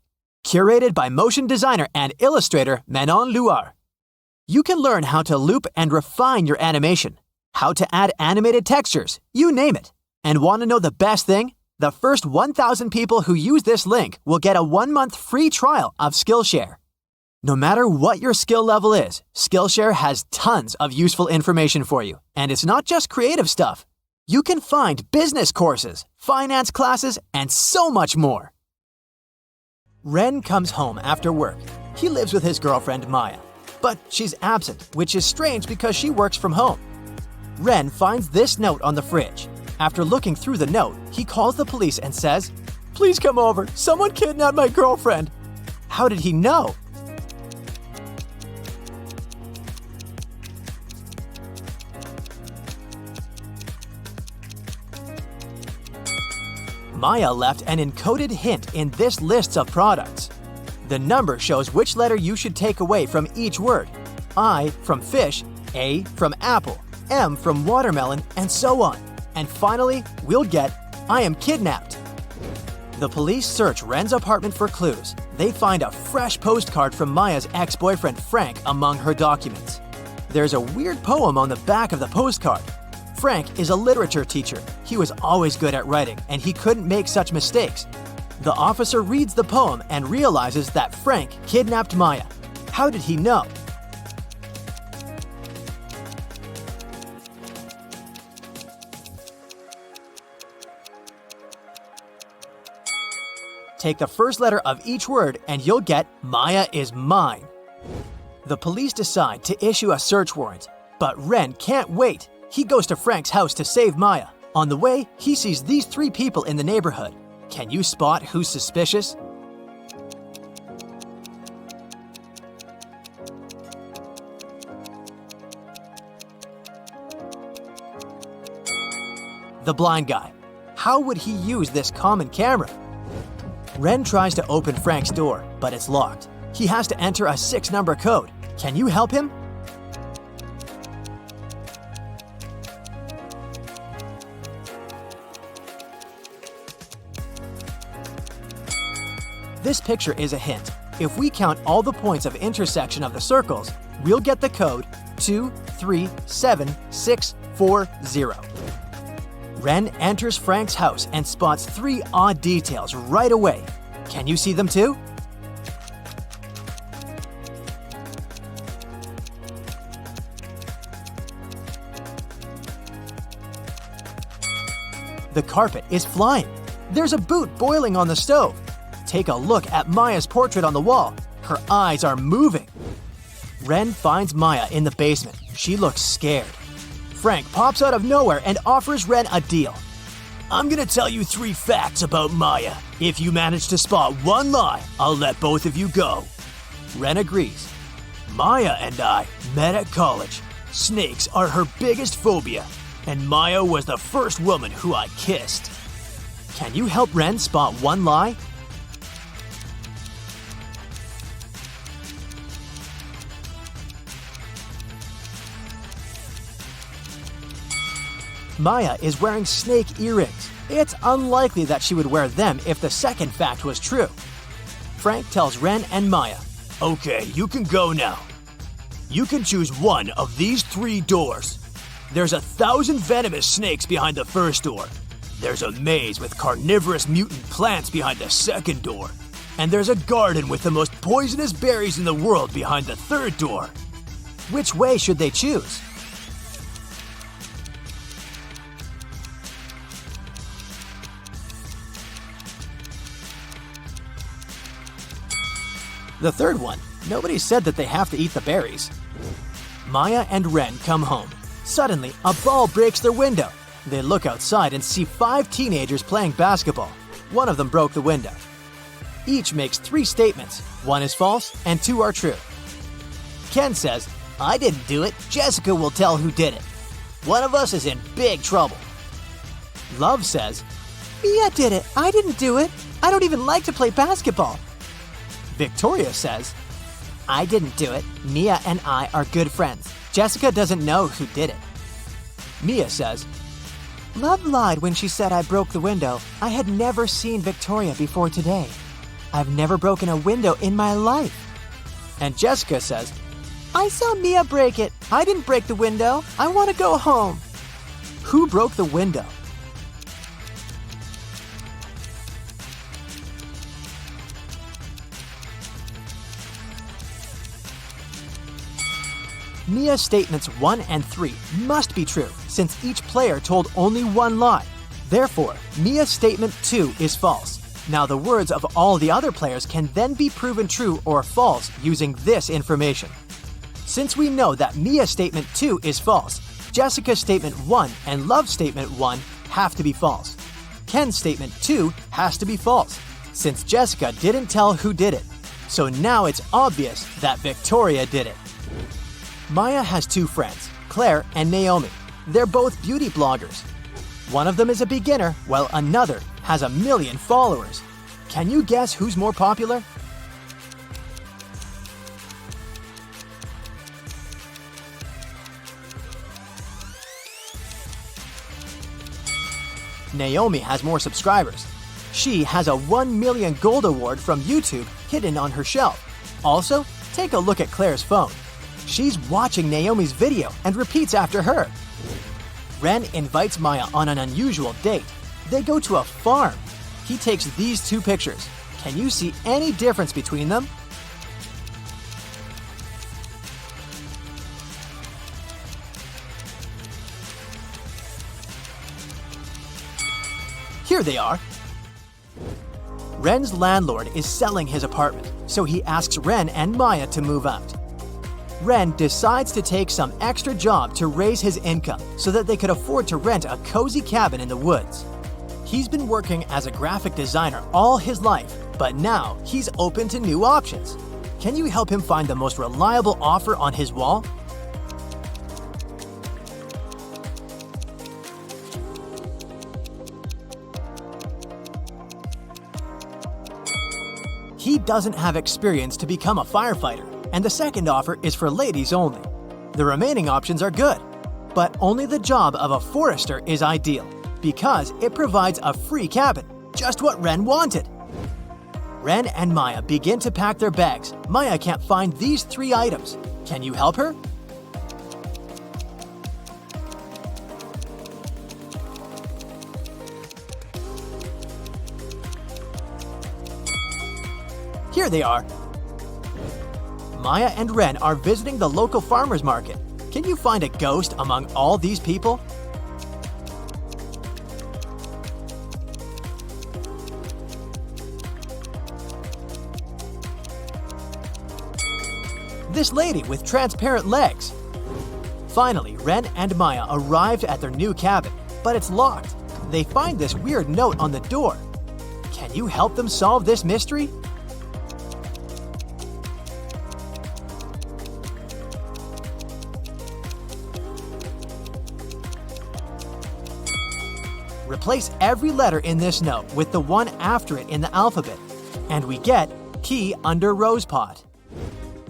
curated by motion designer and illustrator Manon Luar. You can learn how to loop and refine your animation, how to add animated textures, you name it. And want to know the best thing? The first 1,000 people who use this link will get a 1-month free trial of Skillshare. No matter what your skill level is, Skillshare has tons of useful information for you. And it's not just creative stuff. You can find business courses, finance classes, and so much more. Ren comes home after work. He lives with his girlfriend Maya. But she's absent, which is strange because she works from home. Ren finds this note on the fridge. After looking through the note, he calls the police and says, "Please come over. Someone kidnapped my girlfriend." How did he know? Maya left an encoded hint in this list of products. The number shows which letter you should take away from each word. I from fish, A from apple, M from watermelon, and so on. And finally, we'll get, "I am kidnapped." The police search Ren's apartment for clues. They find a fresh postcard from Maya's ex-boyfriend Frank among her documents. There's a weird poem on the back of the postcard. Frank is a literature teacher. He was always good at writing, and he couldn't make such mistakes. The officer reads the poem and realizes that Frank kidnapped Maya. How did he know? Take the first letter of each word and you'll get "Maya is mine." The police decide to issue a search warrant, but Ren can't wait. He goes to Frank's house to save Maya. On the way, he sees these 3 people in the neighborhood. Can you spot who's suspicious? The blind guy. How would he use this common camera? Ren tries to open Frank's door, but it's locked. He has to enter a 6-number code. Can you help him? This picture is a hint. If we count all the points of intersection of the circles, we'll get the code 237640. Ren enters Frank's house and spots 3 odd details right away. Can you see them too? The carpet is flying. There's a boot boiling on the stove. Take a look at Maya's portrait on the wall. Her eyes are moving. Ren finds Maya in the basement. She looks scared. Frank pops out of nowhere and offers Ren a deal. "I'm gonna tell you 3 facts about Maya. If you manage to spot 1 lie, I'll let both of you go." Ren agrees. "Maya and I met at college. Snakes are her biggest phobia, and Maya was the first woman who I kissed." Can you help Ren spot 1 lie? Maya is wearing snake earrings. It's unlikely that she would wear them if the second fact was true. Frank tells Ren and Maya, "Okay, you can go now. You can choose one of these 3 doors. There's 1,000 venomous snakes behind the first door. There's a maze with carnivorous mutant plants behind the second door. And there's a garden with the most poisonous berries in the world behind the third door. Which way should they choose? The third one. Nobody said that they have to eat the berries. Maya and Ren come home. Suddenly, a ball breaks their window. They look outside and see 5 teenagers playing basketball. One of them broke the window. Each makes 3 statements. 1 is false and 2 are true. Ken says, "I didn't do it. Jessica will tell who did it. One of us is in big trouble." Love says, "Mia did it. I didn't do it. I don't even like to play basketball." Victoria says, "I didn't do it. Mia and I are good friends. Jessica doesn't know who did it." Mia says, "Love lied when she said I broke the window. I had never seen Victoria before today. I've never broken a window in my life." And Jessica says, "I saw Mia break it. I didn't break the window. I want to go home." Who broke the window? Mia's statements 1 and 3 must be true, since each player told only one lie. Therefore, Mia's statement 2 is false. Now the words of all the other players can then be proven true or false using this information. Since we know that Mia's statement 2 is false, Jessica's statement 1 and Love's statement 1 have to be false. Ken's statement 2 has to be false, since Jessica didn't tell who did it. So now it's obvious that Victoria did it. Maya has 2 friends, Claire and Naomi. They're both beauty bloggers. One of them is a beginner, while another has 1 million followers. Can you guess who's more popular? Naomi has more subscribers. She has a 1 million gold award from YouTube hidden on her shelf. Also, take a look at Claire's phone. She's watching Naomi's video and repeats after her. Ren invites Maya on an unusual date. They go to a farm. He takes these 2 pictures. Can you see any difference between them? Here they are. Ren's landlord is selling his apartment, so he asks Ren and Maya to move out. Ren decides to take some extra job to raise his income so that they could afford to rent a cozy cabin in the woods. He's been working as a graphic designer all his life, but now he's open to new options. Can you help him find the most reliable offer on his wall? He doesn't have experience to become a firefighter, and the second offer is for ladies only. The remaining options are good, but only the job of a forester is ideal because it provides a free cabin, just what Ren wanted. Ren and Maya begin to pack their bags. Maya can't find these 3 items. Can you help her? Here they are. Maya and Ren are visiting the local farmer's market. Can you find a ghost among all these people? This lady with transparent legs. Finally, Ren and Maya arrived at their new cabin, but it's locked. They find this weird note on the door. Can you help them solve this mystery? Replace every letter in this note with the one after it in the alphabet, and we get key under rosepot.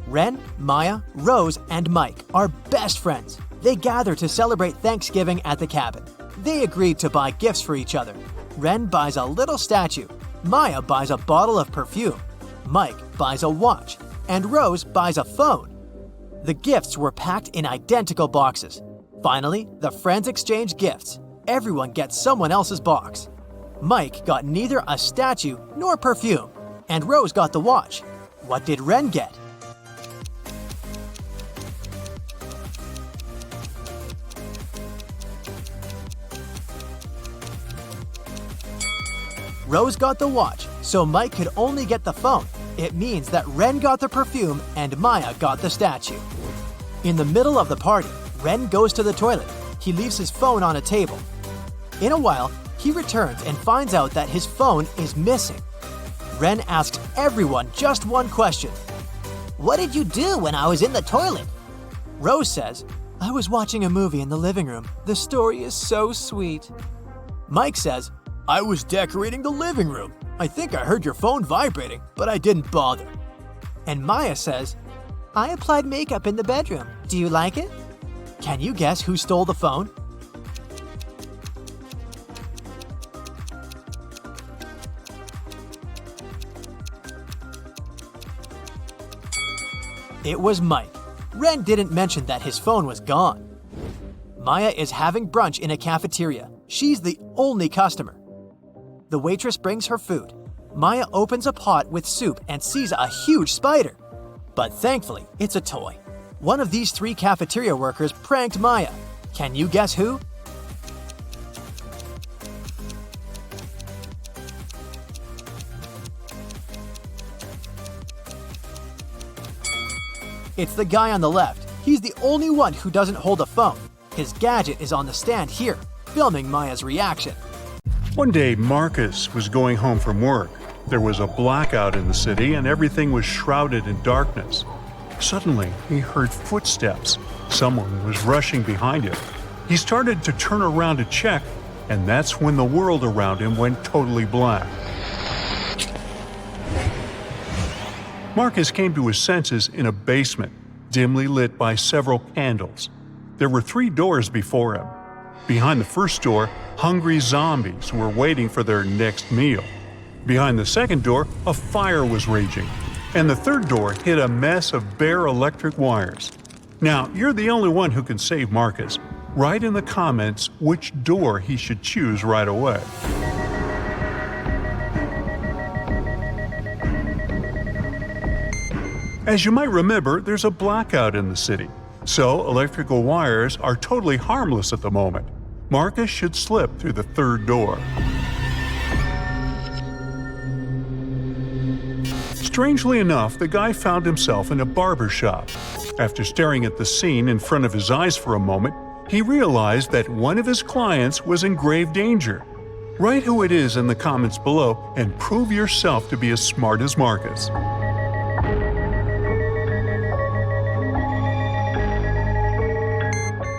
Ren, Maya, Rose, and Mike are best friends. They gather to celebrate Thanksgiving at the cabin. They agreed to buy gifts for each other. Ren buys a little statue. Maya buys a bottle of perfume. Mike buys a watch. And Rose buys a phone. The gifts were packed in identical boxes. Finally, the friends exchange gifts. Everyone gets someone else's box. Mike got neither a statue nor perfume, and Rose got the watch. What did Ren get? Rose got the watch, so Mike could only get the phone. It means that Ren got the perfume and Maya got the statue. In the middle of the party, Ren goes to the toilet. He leaves his phone on a table. In a while, he returns and finds out that his phone is missing. Ren asks everyone just one question. What did you do when I was in the toilet? Rose says, I was watching a movie in the living room. The story is so sweet. Mike says, I was decorating the living room. I think I heard your phone vibrating, but I didn't bother. And Maya says, I applied makeup in the bedroom. Do you like it? Can you guess who stole the phone? It was Mike. Ren didn't mention that his phone was gone. Maya is having brunch in a cafeteria. She's the only customer. The waitress brings her food. Maya opens a pot with soup and sees a huge spider. But thankfully, it's a toy. One of these 3 cafeteria workers pranked Maya. Can you guess who? It's the guy on the left. He's the only one who doesn't hold a phone. His gadget is on the stand here, filming Maya's reaction. One day, Marcus was going home from work. There was a blackout in the city and everything was shrouded in darkness. Suddenly, he heard footsteps. Someone was rushing behind him. He started to turn around to check, and that's when the world around him went totally black. Marcus came to his senses in a basement, dimly lit by several candles. There were 3 doors before him. Behind the first door, hungry zombies were waiting for their next meal. Behind the second door, a fire was raging. And the third door hid a mess of bare electric wires. Now, you're the only one who can save Marcus. Write in the comments which door he should choose right away. As you might remember, there's a blackout in the city. So, electrical wires are totally harmless at the moment. Marcus should slip through the third door. Strangely enough, the guy found himself in a barber shop. After staring at the scene in front of his eyes for a moment, he realized that one of his clients was in grave danger. Write who it is in the comments below and prove yourself to be as smart as Marcus.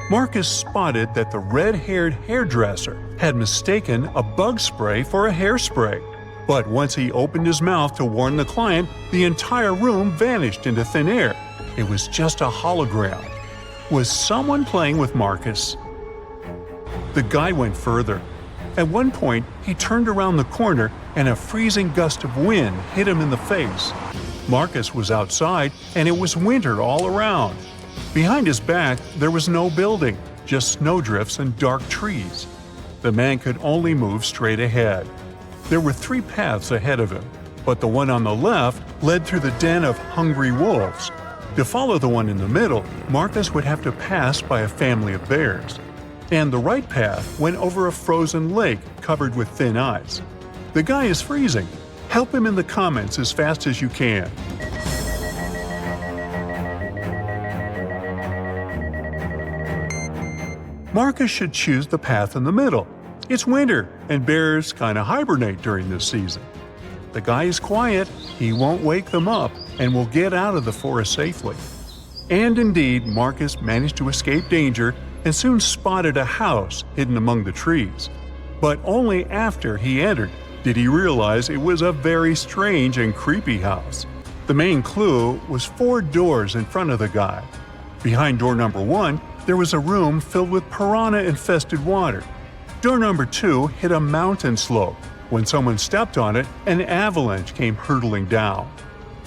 Marcus spotted that the red-haired hairdresser had mistaken a bug spray for a hairspray. But once he opened his mouth to warn the client, the entire room vanished into thin air. It was just a hologram. Was someone playing with Marcus? The guy went further. At one point, he turned around the corner and a freezing gust of wind hit him in the face. Marcus was outside and it was winter all around. Behind his back, there was no building, just snowdrifts and dark trees. The man could only move straight ahead. There were 3 paths ahead of him, but the one on the left led through the den of hungry wolves. To follow the one in the middle, Marcus would have to pass by a family of bears. And the right path went over a frozen lake covered with thin ice. The guy is freezing. Help him in the comments as fast as you can. Marcus should choose the path in the middle. It's winter, and bears kind of hibernate during this season. The guy is quiet, he won't wake them up, and will get out of the forest safely. And indeed, Marcus managed to escape danger and soon spotted a house hidden among the trees. But only after he entered did he realize it was a very strange and creepy house. The main clue was 4 doors in front of the guy. Behind door number 1, there was a room filled with piranha-infested water. Door number 2 hit a mountain slope. When someone stepped on it, an avalanche came hurtling down.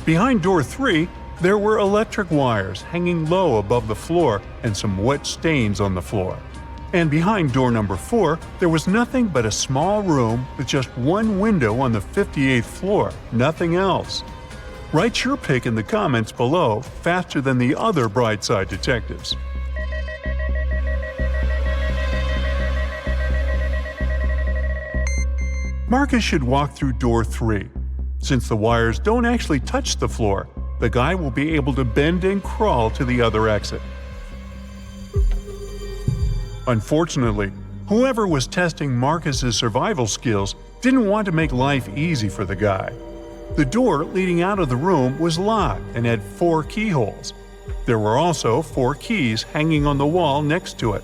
Behind door 3, There were electric wires hanging low above the floor and some wet stains on the floor. And behind door number 4, there was nothing but a small room with just one window on the 58th floor, nothing else. Write your pick in the comments below faster than the other Brightside detectives. Marcus should walk through door 3. Since the wires don't actually touch the floor, the guy will be able to bend and crawl to the other exit. Unfortunately, whoever was testing Marcus's survival skills didn't want to make life easy for the guy. The door leading out of the room was locked and had 4 keyholes. There were also 4 keys hanging on the wall next to it.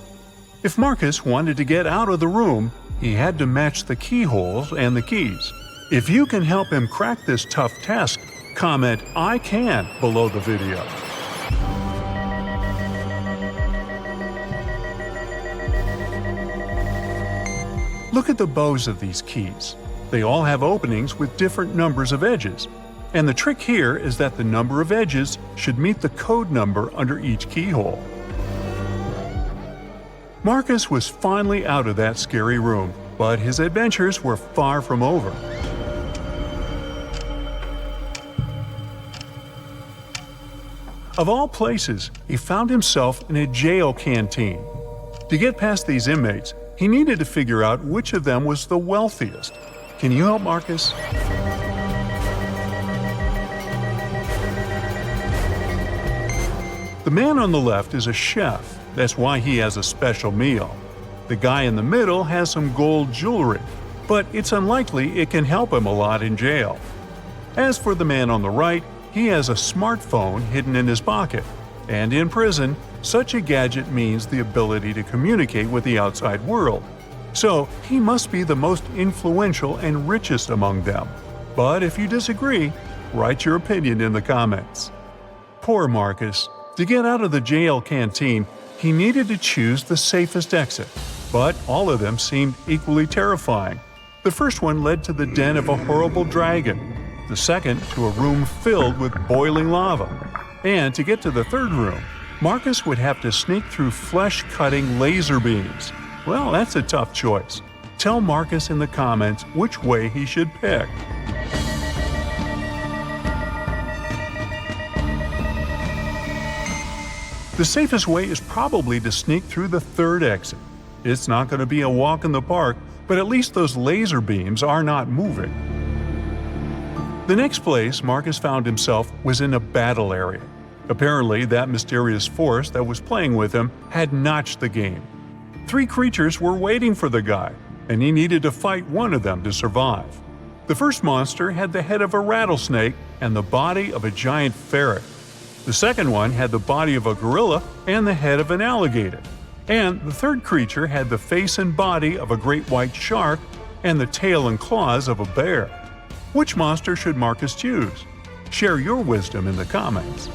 If Marcus wanted to get out of the room, he had to match the keyholes and the keys. If you can help him crack this tough task, comment "I can" below the video. Look at the bows of these keys. They all have openings with different numbers of edges. And the trick here is that the number of edges should meet the code number under each keyhole. Marcus was finally out of that scary room, but his adventures were far from over. Of all places, he found himself in a jail canteen. To get past these inmates, he needed to figure out which of them was the wealthiest. Can you help Marcus? The man on the left is a chef. That's why he has a special meal. The guy in the middle has some gold jewelry, but it's unlikely it can help him a lot in jail. As for the man on the right, he has a smartphone hidden in his pocket. And in prison, such a gadget means the ability to communicate with the outside world. So he must be the most influential and richest among them. But if you disagree, write your opinion in the comments. Poor Marcus. To get out of the jail canteen, he needed to choose the safest exit. But all of them seemed equally terrifying. The first one led to the den of a horrible dragon. The second to a room filled with boiling lava. And to get to the third room, Marcus would have to sneak through flesh-cutting laser beams. Well, that's a tough choice. Tell Marcus in the comments which way he should pick. The safest way is probably to sneak through the third exit. It's not going to be a walk in the park, but at least those laser beams are not moving. The next place Marcus found himself was in a battle area. Apparently, that mysterious force that was playing with him had notched the game. 3 creatures were waiting for the guy, and he needed to fight one of them to survive. The first monster had the head of a rattlesnake and the body of a giant ferret. The second one had the body of a gorilla and the head of an alligator. And the third creature had the face and body of a great white shark and the tail and claws of a bear. Which monster should Marcus choose? Share your wisdom in the comments.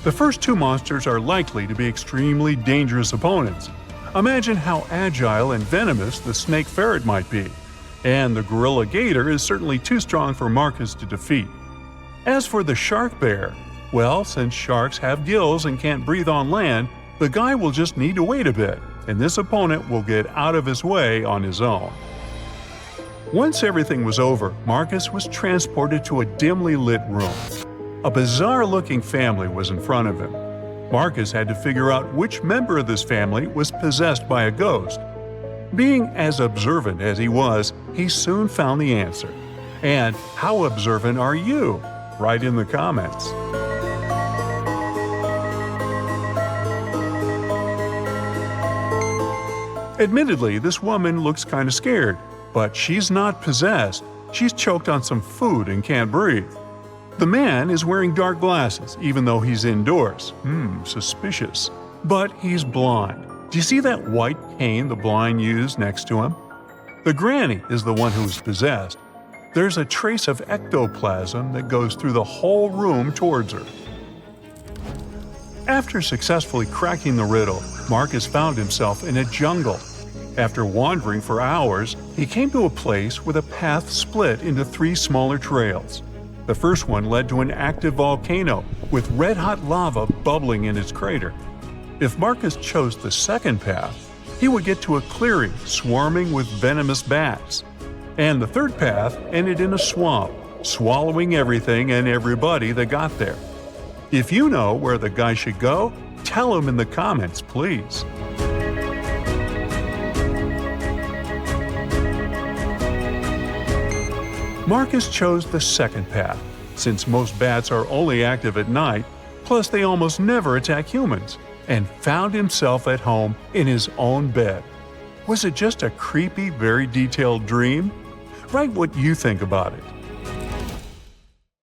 The first 2 monsters are likely to be extremely dangerous opponents. Imagine how agile and venomous the snake ferret might be. And the gorilla gator is certainly too strong for Marcus to defeat. As for the shark bear, well, since sharks have gills and can't breathe on land, the guy will just need to wait a bit, and this opponent will get out of his way on his own. Once everything was over, Marcus was transported to a dimly lit room. A bizarre-looking family was in front of him. Marcus had to figure out which member of this family was possessed by a ghost. Being as observant as he was, he soon found the answer. And how observant are you? Write in the comments. Admittedly, this woman looks kind of scared, but she's not possessed. She's choked on some food and can't breathe. The man is wearing dark glasses, even though he's indoors. Suspicious. But he's blind. Do you see that white cane the blind use next to him? The granny is the one who's possessed. There's a trace of ectoplasm that goes through the whole room towards her. After successfully cracking the riddle, Marcus found himself in a jungle. After wandering for hours, he came to a place where the path split into 3 smaller trails. The first one led to an active volcano with red-hot lava bubbling in its crater. If Marcus chose the second path, he would get to a clearing swarming with venomous bats. And the third path ended in a swamp, swallowing everything and everybody that got there. If you know where the guy should go, tell him in the comments, please. Marcus chose the second path, since most bats are only active at night, plus they almost never attack humans, and found himself at home in his own bed. Was it just a creepy, very detailed dream? Write what you think about it.